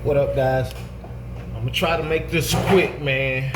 What up, guys? I'm gonna try to make this quick, man.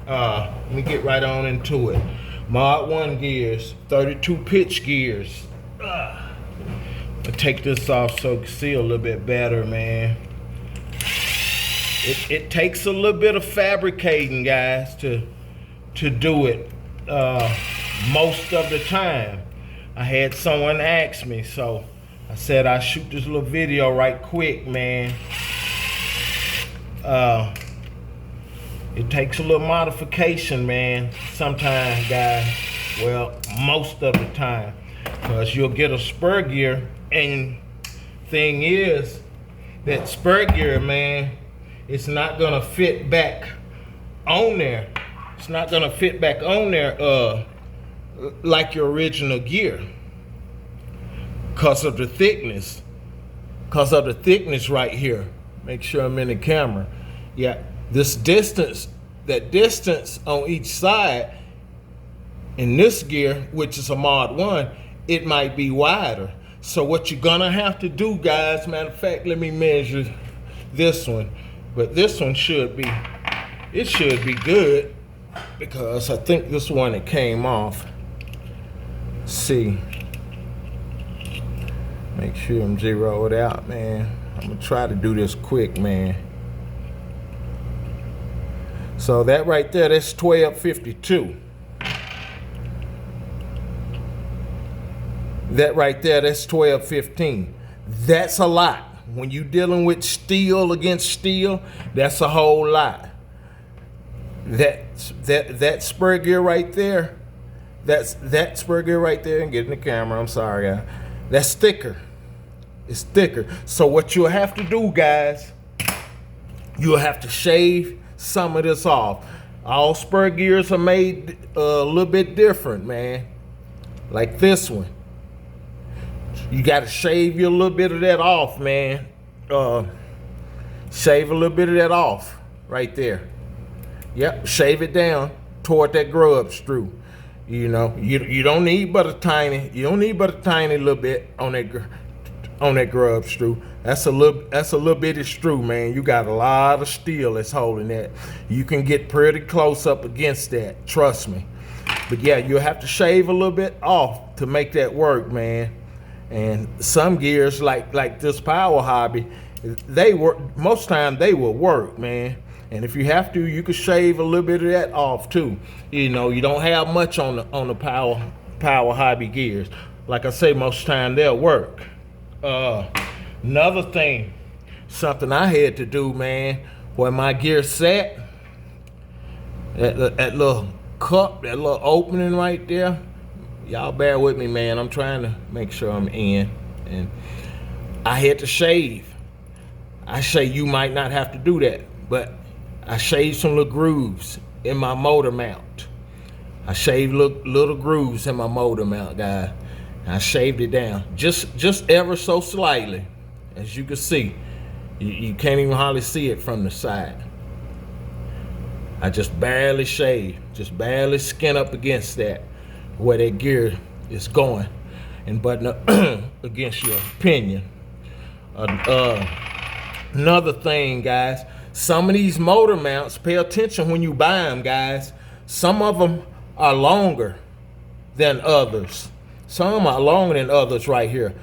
Let me get right on into it. Mod 1 gears, 32 pitch gears. I'll take this off so you can see a little bit better, man. It takes a little bit of fabricating, guys, to do it most of the time. I had someone ask me, so I said I'd shoot this little video right quick, man. It takes a little modification, man, sometimes, guys. Well, most of the time, because you'll get a spur gear, and thing is that spur gear, man, it's not gonna fit back on there. It's not gonna fit back on there like your original gear, because of the thickness. Because of the thickness right here. Make sure I'm in the camera. Yeah, this distance, that distance on each side in this gear, which is a Mod 1, it might be wider. So what you're gonna have to do, guys, matter of fact, let me measure this one. But this one should be good, because I think this one it came off. Let's see. Make sure I'm zeroed out, man. I'm gonna try to do this quick, man. So that right there, that's 1252. That right there, that's 1215. That's a lot. When you're dealing with steel against steel, that's a whole lot. That spur gear right there, that spur gear right there, and get in the camera, I'm sorry, guys. That's thicker. It's thicker. So what you'll have to do, guys, you'll have to shave some of this off. All spur gears are made a little bit different, man. Like this one. You got to shave you a little bit of that off, man. Shave a little bit of that off right there. Yep, shave it down toward that grub screw. You know, you don't need but a tiny little bit on that grub screw. That's a little bitty screw, man. You got a lot of steel that's holding that. You can get pretty close up against that, trust me. But yeah, you'll have to shave a little bit off to make that work, man. And some gears like this Power Hobby, they work most time. They will work, man. And if you have to, you can shave a little bit of that off too. You know, you don't have much on the Power Hobby gears. Like I say, most time they'll work. Another thing, something I had to do, man, where my gear sat, that little cup, that little opening right there. Y'all bear with me, man. I'm trying to make sure I'm in. And I had to shave. I say you might not have to do that, but I shaved some little grooves in my motor mount. I shaved little grooves in my motor mount, guys. I shaved it down just ever so slightly. As you can see, you can't even hardly see it from the side. I just barely shaved, just barely skin up against that, where that gear is going, and button up against your pinion. Another thing, guys, some of these motor mounts, pay attention when you buy them, guys. Some of them are longer than others. Some are longer than others right here.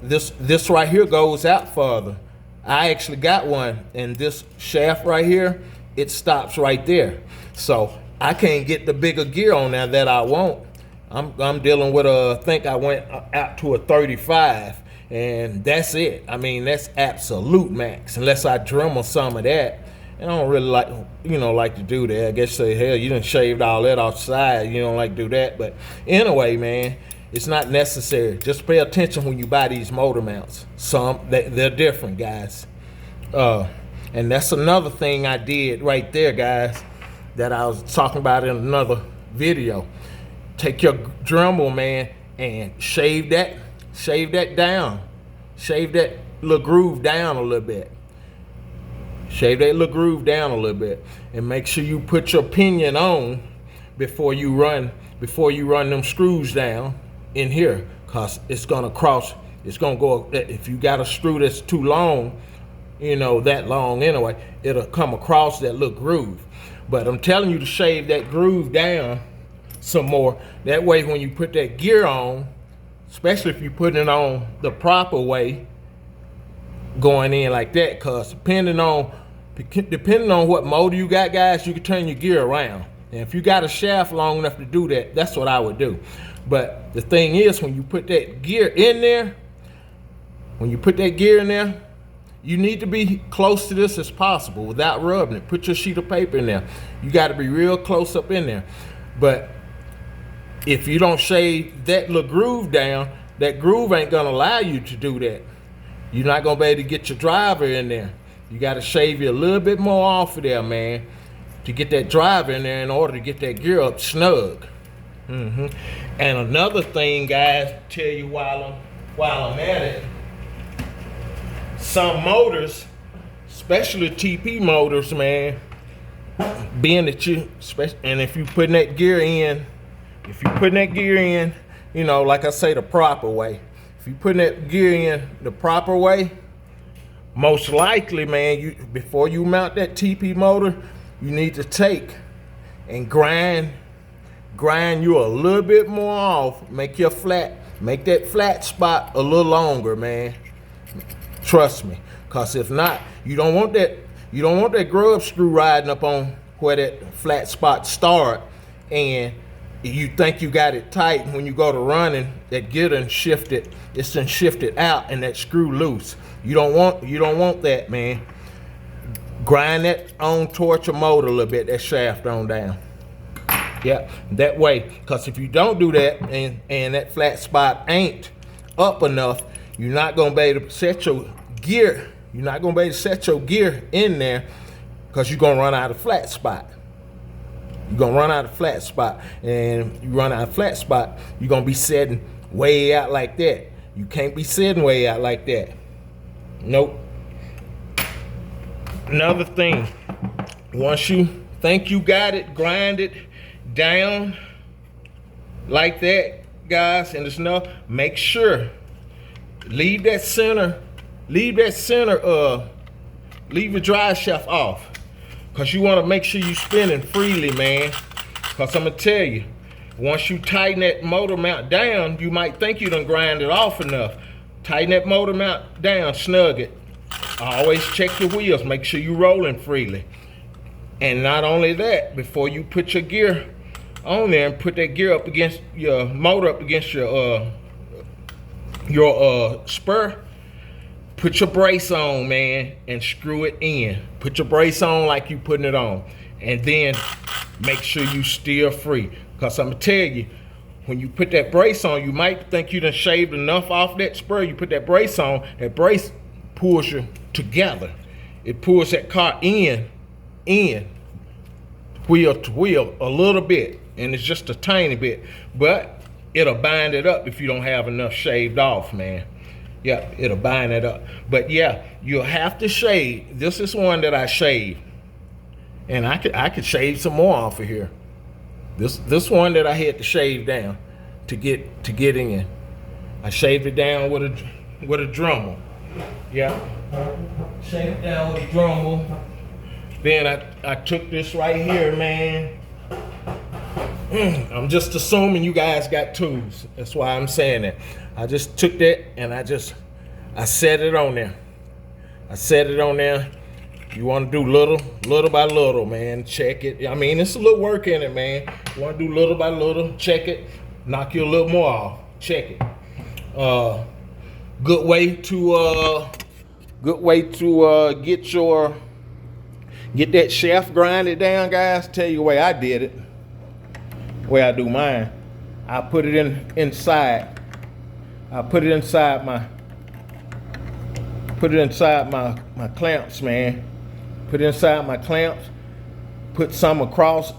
This right here goes out further. I actually got one, and this shaft right here, it stops right there. So I can't get the bigger gear on there that I want. I'm dealing with I think I went out to a 35, and that's it. I mean, that's absolute max, unless I Dremel some of that. And I don't really like to do that. I guess say, hell, you done shaved all that offside. You don't like to do that. But anyway, man, it's not necessary. Just pay attention when you buy these motor mounts. They're different, guys. And that's another thing I did right there, guys, that I was talking about in another video. Take your Dremel, man, and shave that down. Shave that little groove down a little bit. Shave that little groove down a little bit, and make sure you put your pinion on before you run them screws down in here, cause it's gonna cross. It's gonna go. If you got a screw that's too long, you know, that long anyway. It'll come across that little groove. But I'm telling you to shave that groove down some more. That way when you put that gear on, especially if you're putting it on the proper way, going in like that, because depending on what motor you got, guys, you can turn your gear around. And if you got a shaft long enough to do that, that's what I would do. But the thing is, when you put that gear in there, you need to be close to this as possible without rubbing it. Put your sheet of paper in there. You got to be real close up in there. But if you don't shave that little groove down, that groove ain't gonna allow you to do that. You're not gonna be able to get your driver in there. You got to shave you a little bit more off of there, man, to get that driver in there in order to get that gear up snug. And another thing, guys, tell you while I'm at it, some motors, especially TP motors, man, being that and if you putting that gear in, you know, like I say, the proper way. If you putting that gear in the proper way, most likely, man, before you mount that TP motor, you need to take and grind you a little bit more off. Make that flat spot a little longer, man. Trust me, cause if not, you don't want that grub screw riding up on where that flat spot start, and you think you got it tight. When you go to running, that gear done shifted. It's done shifted out, and that screw loose. You don't want that, man. Grind that on towards your motor a little bit. That shaft on down. Yeah, that way. Cause if you don't do that, and that flat spot ain't up enough, you're not gonna be able to set your gear. You're not gonna be able to set your gear in there, cause you're gonna run out of flat spot. You're gonna run out of flat spot, and you run out of flat spot, you're gonna be setting way out like that. You can't be setting way out like that. Nope. Another thing, once you think you got it, grind it down like that, guys, and it's enough. Make sure leave your drive shaft off, cause you want to make sure you spinning freely, man. Cause I'm gonna tell you, once you tighten that motor mount down, you might think you done grind it off enough. Tighten that motor mount down, snug it. Always check your wheels, make sure you rolling freely. And not only that, before you put your gear on there and put that gear up against your motor, up against your spur, put your brace on, man, and screw it in. Put your brace on like you putting it on. And then make sure you steer free. Cause I'm gonna tell you, when you put that brace on, you might think you done shaved enough off that spur. You put that brace on, that brace pulls you together. It pulls that car in, wheel to wheel a little bit. And it's just a tiny bit. But it'll bind it up if you don't have enough shaved off, man. Yeah, it'll bind it up. But yeah, you'll have to shave. This is one that I shaved. And I could shave some more off of here. This one that I had to shave down to get in. I shaved it down with a Dremel. Yeah. Shaved it down with a Dremel. Then I took this right here, man. I'm just assuming you guys got tools. That's why I'm saying that. I just took that and I set it on there. I set it on there. You want to do little by little, man. Check it. I mean, it's a little work in it, man. You want to do little by little. Check it. Knock you a little more off. Check it. Good way to get that shaft grinded down, guys. Tell you the way I did it. The way I do mine. I put it inside. I put it inside my clamps, man. Put it inside my clamps. Put something across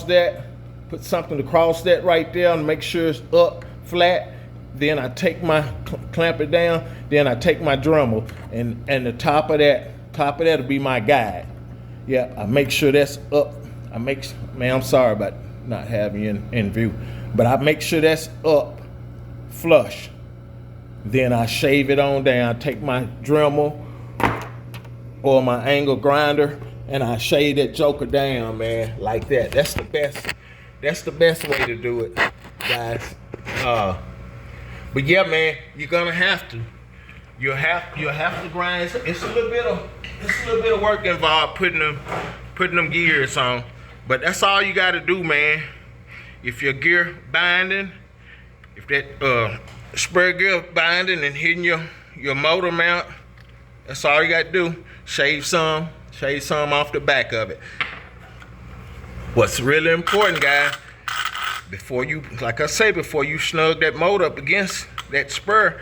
that. Put something across that right there and make sure it's up flat. Then I take clamp it down. Then I take my Dremel and the top of that'll be my guide. Yeah, I make sure that's up. Man, I'm sorry about not having you in view, but I make sure that's up flush. Then I shave it on down. Take my Dremel, or my angle grinder, and I shave that joker down, man, like that. That's the best. That's the best way to do it, guys. But yeah, man, you're gonna have to. You'll have to grind. It's a little bit of work involved putting them gears on. But that's all you gotta do, man. If your gear binding, if that spur gear binding and hitting your motor mount, that's all you gotta do. Shave some off the back of it. What's really important, guys, before you snug that motor up against that spur,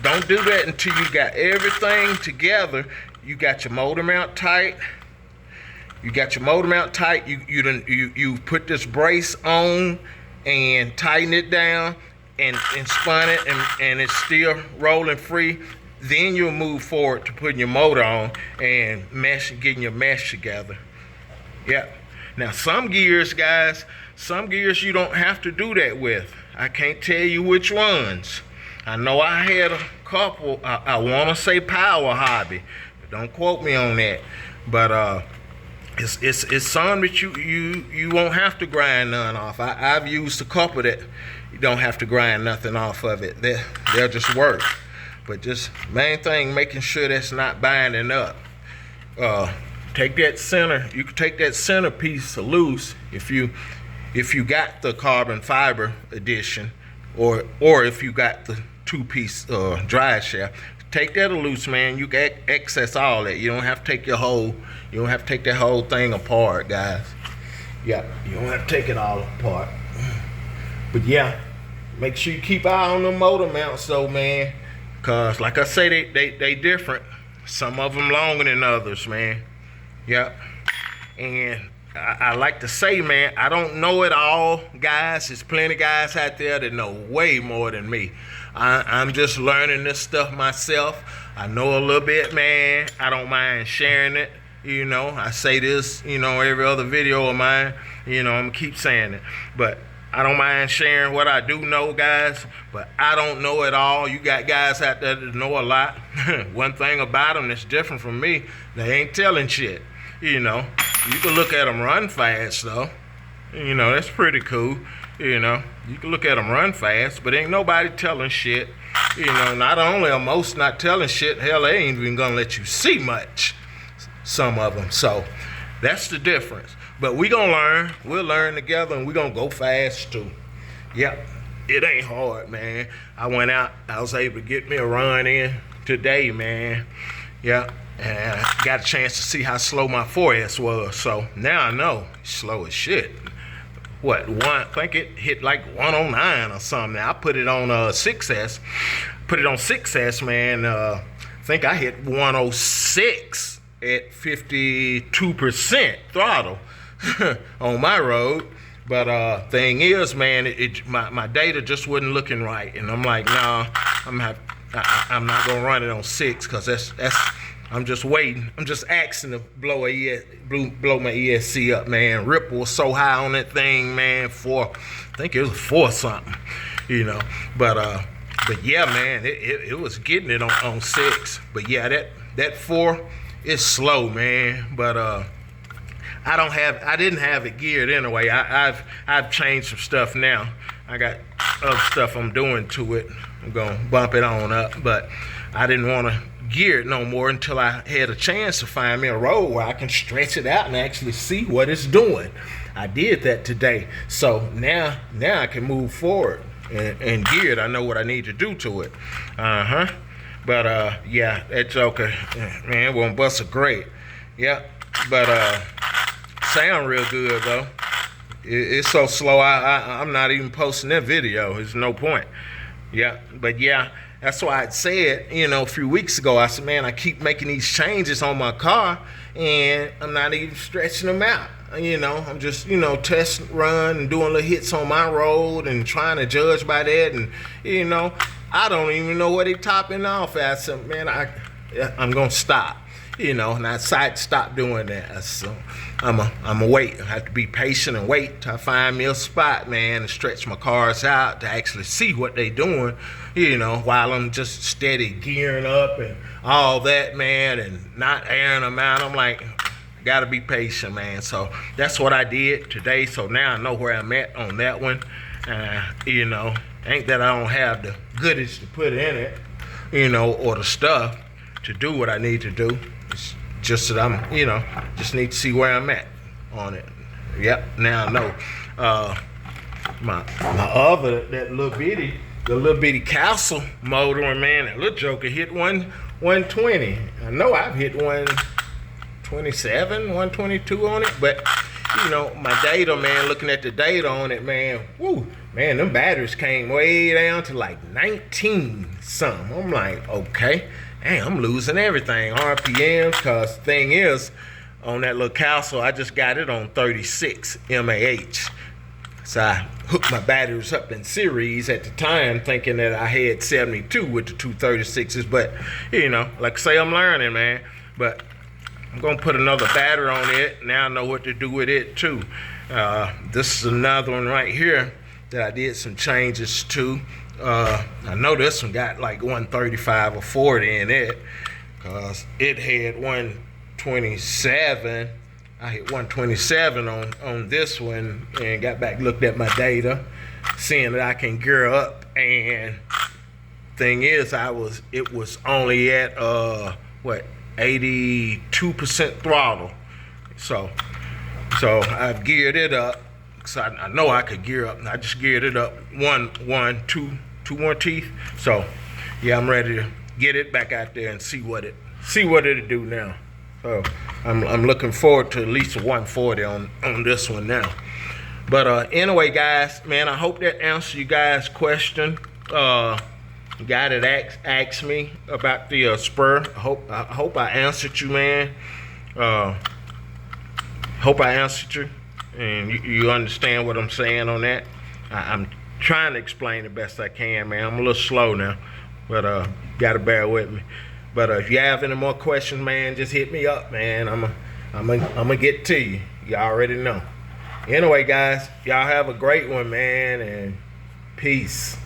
don't do that until you got everything together. You got your motor mount tight. You put this brace on and tighten it down and spun it and it's still rolling free. Then you'll move forward to putting your motor on and getting your mesh together. Yeah. Now some gears, guys, you don't have to do that with. I can't tell you which ones. I know I had a couple. I want to say Power Hobby, but don't quote me on that. But it's some that you won't have to grind none off. I've used a couple that you don't have to grind nothing off of it. They'll just work. But just main thing, making sure that's not binding up. Take that center. You can take that center piece loose if you got the carbon fiber edition, or if you got the 2-piece drive shaft. Take that loose, man. You can access all that. You don't have to take that whole thing apart, guys. Yeah, you don't have to take it all apart. But yeah, make sure you keep eye on the motor mounts though, man. Cause like I say, they different. Some of them longer than others, man. Yep. And I like to say, man, I don't know it all, guys. There's plenty of guys out there that know way more than me. I'm just learning this stuff myself. I know a little bit, man. I don't mind sharing it. You know, I say this, every other video of mine. I'm gonna keep saying it. But I don't mind sharing what I do know, guys, but I don't know it all. You got guys out there that know a lot. One thing about them that's different from me, they ain't telling shit. You can look at them run fast, though. That's pretty cool. You can look at them run fast, but ain't nobody telling shit. Not only are most not telling shit, hell, they ain't even gonna let you see much, some of them. So that's the difference. But we gonna learn. We'll learn together, and we gonna go fast too. Yep, it ain't hard, man. I went out. I was able to get me a run in today, man. Yep, and I got a chance to see how slow my 4S was. So now I know it's slow as shit. I think it hit like 109 or something. I put it on 6S. Put it on 6S, man. I think I hit 106 at 52% throttle on my road. But thing is, man, my data just wasn't looking right, and I'm like, nah, I'm not gonna run it on 6 because I'm just waiting. I'm just asking to blow my ESC up, man. Ripple was so high on that thing, man. I think it was 4 something, But yeah, man, it was getting it on 6. But yeah, that 4 is slow, man. But I didn't have it geared anyway. I've changed some stuff now. I got other stuff I'm doing to it. I'm gonna bump it on up, but I didn't want to gear it no more until I had a chance to find me a road where I can stretch it out and actually see what it's doing. I did that today, so now I can move forward and gear it. I know what I need to do to it. But yeah, that joker, man, it won't bust a great. Yeah, but sound real good though. It's so slow. I'm not even posting that video. There's no point. Yeah, but yeah. That's why I said, a few weeks ago, I said, man, I keep making these changes on my car, and I'm not even stretching them out. I'm just, test run and doing little hits on my road and trying to judge by that. And, I don't even know what they topping off at. I said, man, I'm gonna stop. You know, and I decided to stop doing that. So I'm wait. I have to be patient and wait till I find me a spot, man, and stretch my cars out to actually see what they doing. You know, while I'm just steady gearing up and all that, man, and not airing them out. I'm like, gotta be patient, man. So that's what I did today. So now I know where I'm at on that one. You know, ain't that I don't have the goodies to put in it, you know, or the stuff to do what I need to do. It's just that I'm, you know, just need to see where I'm at on it. Yep, now I know. My other, the little bitty castle motor, man, that little joker hit 120. I know I've hit 127, 122 on it, but you know, my data, man, looking at the data on it, man, woo, man, them batteries came way down to like 19 something. I'm like, okay. Hey, I'm losing everything, RPMs, cause thing is, on that little castle, I just got it on 36 MAH. So I hooked my batteries up in series at the time, thinking that I had 72 with the 236s, but you know, like I say, I'm learning, man. But I'm gonna put another battery on it. Now I know what to do with it too. This is another one right here that I did some changes to. I know this one got like 135 or 40 in it, cause it had 127. I hit 127 on this one, and got back, looked at my data, seeing that I can gear up. And thing is, it was only at what, 82% throttle. So I've geared it up. So I know I could gear up. I just geared it up two more teeth. So yeah, I'm ready to get it back out there and see what it'll do now. So I'm looking forward to at least a 140 on this one now. But anyway, guys, man, I hope that answered you guys' question. The guy that asked me about the Spur. I hope I answered you, man. Hope I answered you, and you understand what I'm saying on that. I'm trying to explain the best I can, man. I'm a little slow now, but gotta bear with me. But if you have any more questions, man, just hit me up, man. I'm gonna get to you. You already know. Anyway, guys, y'all have a great one, man, and peace.